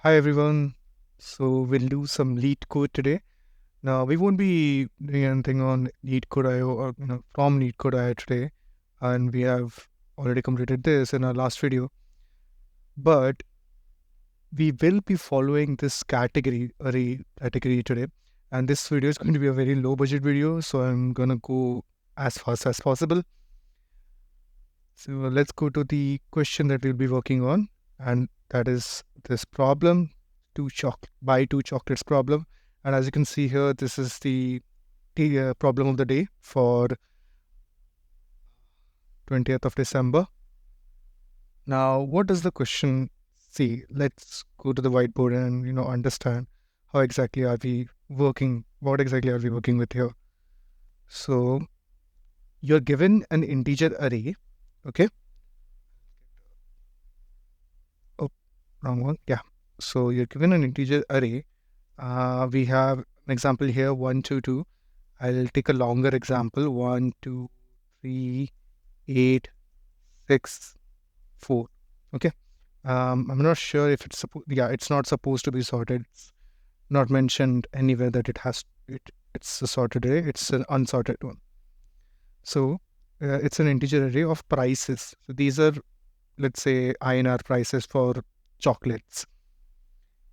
Hi everyone. So we'll do some Leet code today. Now we won't be doing anything on Leet code IO or from Leet code IO today, and we have already completed this in our last video. But we will be following this array category today, and this video is going to be a very low budget video, so I'm gonna go as fast as possible. So let's go to the question that we'll be working on, and that is this problem, buy two chocolates problem. And as you can see here, this is the problem of the day for 20th of December. Now, what does the question say? Let's go to the whiteboard and understand how exactly are we working, what exactly are we working with here. So you're given an integer array, okay? Oh, wrong one. Yeah. So you're given an integer array. We have an example here, 1, 2, 2. I'll take a longer example, 1, 2, 3, 8, 6, 4. Okay. I'm not sure if it's it's not supposed to be sorted. It's not mentioned anywhere that it's a sorted array. It's an unsorted one. So it's an integer array of prices. So these are, let's say, INR prices for chocolates.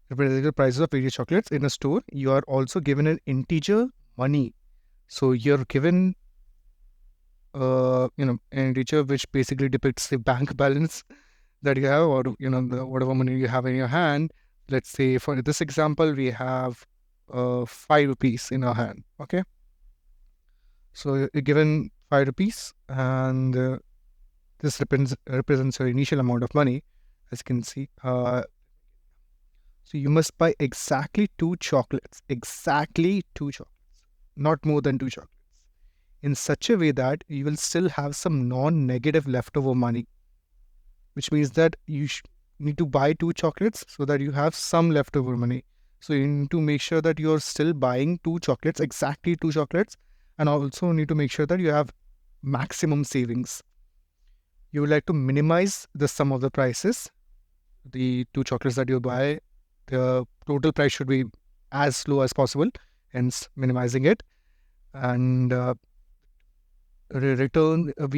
Representing the prices of various chocolates in a store. You are also given an integer money. So you're given an integer which basically depicts the bank balance that you have, or whatever money you have in your hand. Let's say for this example, we have 5 rupees in our hand. Okay, so you're given 5 rupees, and this represents your initial amount of money, as you can see. So you must buy exactly 2 chocolates, not more than 2 chocolates, in such a way that you will still have some non-negative leftover money, which means that you need to buy 2 chocolates so that you have some leftover money. So you need to make sure that you're still buying 2 chocolates, exactly 2 chocolates, and also need to make sure that you have maximum savings. You would like to minimize the sum of the prices. The 2 chocolates that you buy, the total price should be as low as possible, hence minimizing it. And we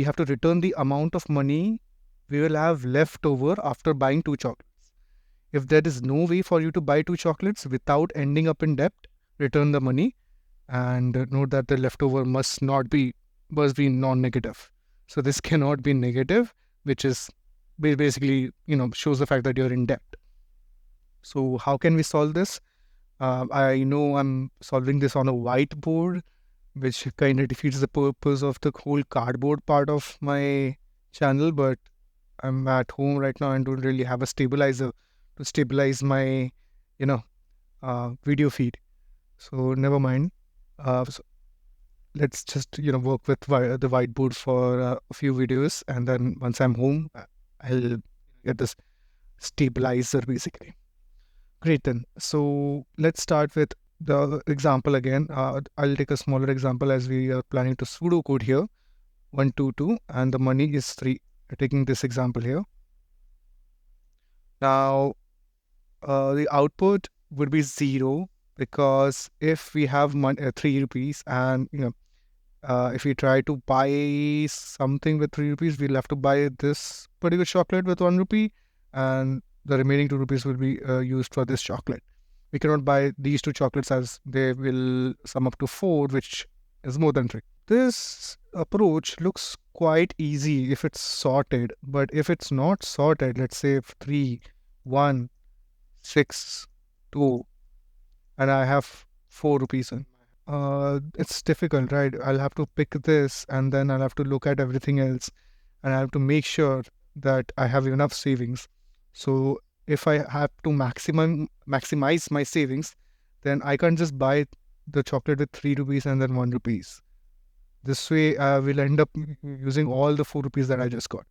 have to return the amount of money we will have left over after buying 2 chocolates. If there is no way for you to buy 2 chocolates without ending up in debt, return the money, and note that the leftover must be non-negative. So this cannot be negative, which is basically shows the fact that you're in debt. So how can we solve this? I know I'm solving this on a whiteboard, which kind of defeats the purpose of the whole cardboard part of my channel, but I'm at home right now and don't really have a stabilizer to stabilize my, video feed. So never mind. So let's just, work with the whiteboard for a few videos, and then once I'm home, I'll get this stabilizer basically. Great then. So let's start with the example again. I'll take a smaller example as we are planning to pseudocode here. 1, 2, 2, and the money is 3. Taking this example here. Now, the output would be 0, because if we have 3 rupees, and if we try to buy something with 3 rupees, we'll have to buy this particular chocolate with 1 rupee, and the remaining 2 rupees will be used for this chocolate. We cannot buy these 2 chocolates as they will sum up to 4, which is more than 3. This approach looks quite easy if it's sorted, but if it's not sorted, let's say 3, 1, 6, 2, and I have 4 rupees in. It's difficult, right? I'll have to pick this, and then I'll have to look at everything else, and I have to make sure that I have enough savings. So if I have to maximize my savings, then I can't just buy the chocolate with 3 rupees and then 1 rupees. This way, we'll end up using all the 4 rupees that I just got.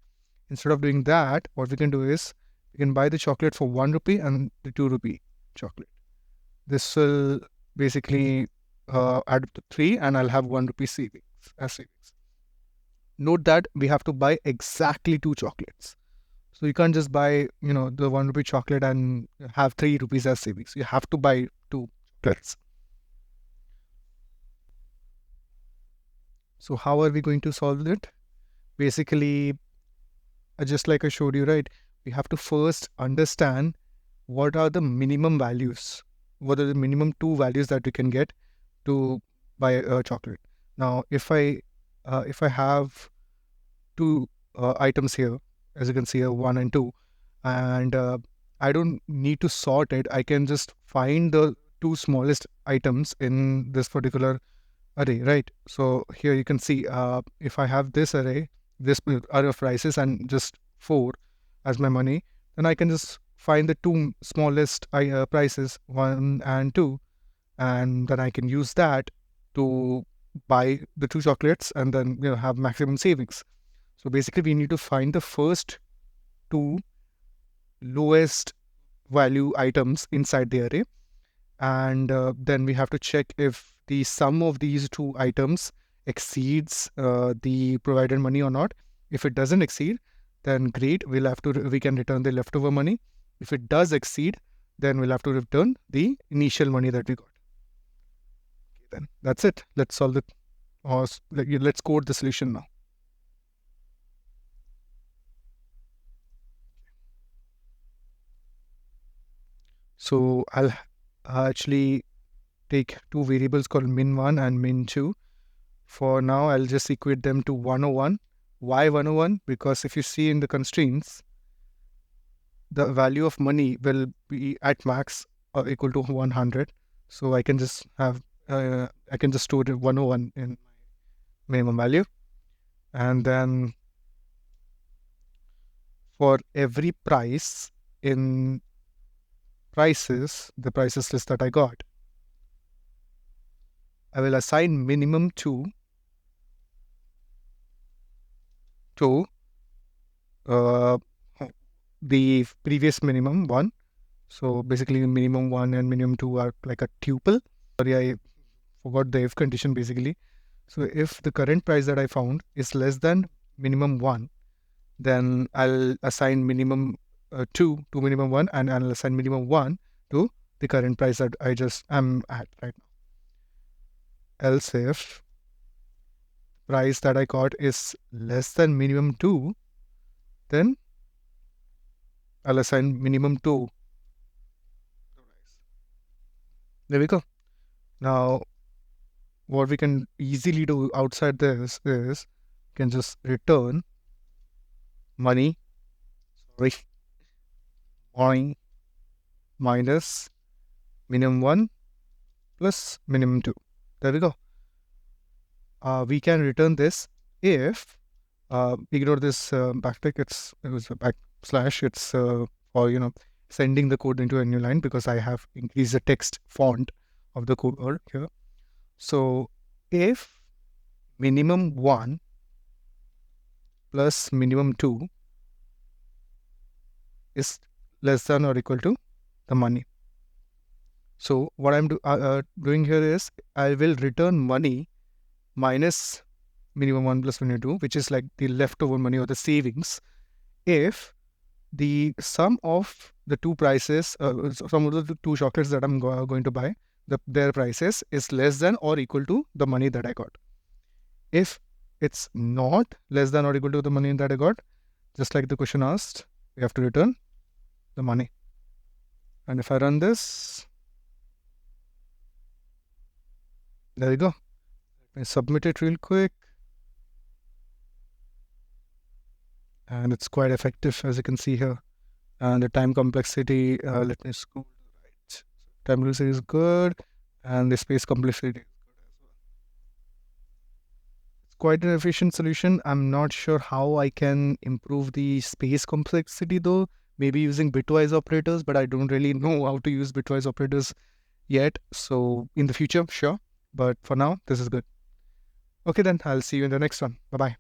Instead of doing that, what we can do is we can buy the chocolate for 1 rupee and the 2 rupee chocolate. This will basically add up to 3, and I'll have 1 rupee savings. Note that we have to buy exactly 2 chocolates. So you can't just buy, the 1 rupee chocolate and have 3 rupees as savings. You have to buy 2 chocolates. So how are we going to solve it? Basically, just like I showed you, right? We have to first understand what are the minimum values. What are the minimum 2 values that we can get to buy a chocolate? Now, if I have two items here, as you can see here, 1 and 2, and I don't need to sort it. I can just find the 2 smallest items in this particular array, right? So here you can see, if I have this array, this array of prices, and just 4 as my money, then I can just find the 2 smallest prices, 1 and 2, and then I can use that to buy the 2 chocolates and then have maximum savings. So basically, we need to find the first 2 lowest value items inside the array, and then we have to check if the sum of these 2 items exceeds the provided money or not. If it doesn't exceed, then great, we can return the leftover money. If it does exceed, then we'll have to return the initial money that we got. Okay, then that's it. Let's solve it, or let's code the solution now. So I'll actually take 2 variables called min1 and min2. For now, I'll just equate them to 101. Why 101? Because if you see in the constraints, the value of money will be at max equal to 100. So I can just store the 101 in my minimum value. And then for every price in the prices list that I got, I will assign minimum 2 to the previous minimum 1. So basically, minimum 1 and minimum 2 are like a tuple. Sorry, I forgot the if condition basically. So if the current price that I found is less than minimum 1, then I'll assign minimum 2 to minimum 1, and I'll assign minimum 1 to the current price that I just am at right now. Else if price that I got is less than minimum 2, then I'll assign minimum 2. There we go. Now, what we can easily do outside this is we can just return money minus minimum 1 plus minimum 2. There we go. We can return this if ignore this backtick. It was a backslash. It's for sending the code into a new line, because I have increased the text font of the code here. So if minimum 1 plus minimum 2 is less than or equal to the money. So what I'm doing here is I will return money minus minimum 1 plus minimum 2, which is like the leftover money or the savings, if the sum of the 2 prices, some of the 2 chocolates that I'm going to buy, their prices is less than or equal to the money that I got. If it's not less than or equal to the money that I got, just like the question asked, we have to return the money. And if I run this, there you go. Let me submit it real quick. And it's quite effective, as you can see here. And the time complexity, let me scroll right. Time complexity is good, and the space complexity is good as well. It's quite an efficient solution. I'm not sure how I can improve the space complexity though. Maybe using bitwise operators, but I don't really know how to use bitwise operators yet. So in the future, sure. But for now, this is good. Okay, then I'll see you in the next one. Bye-bye.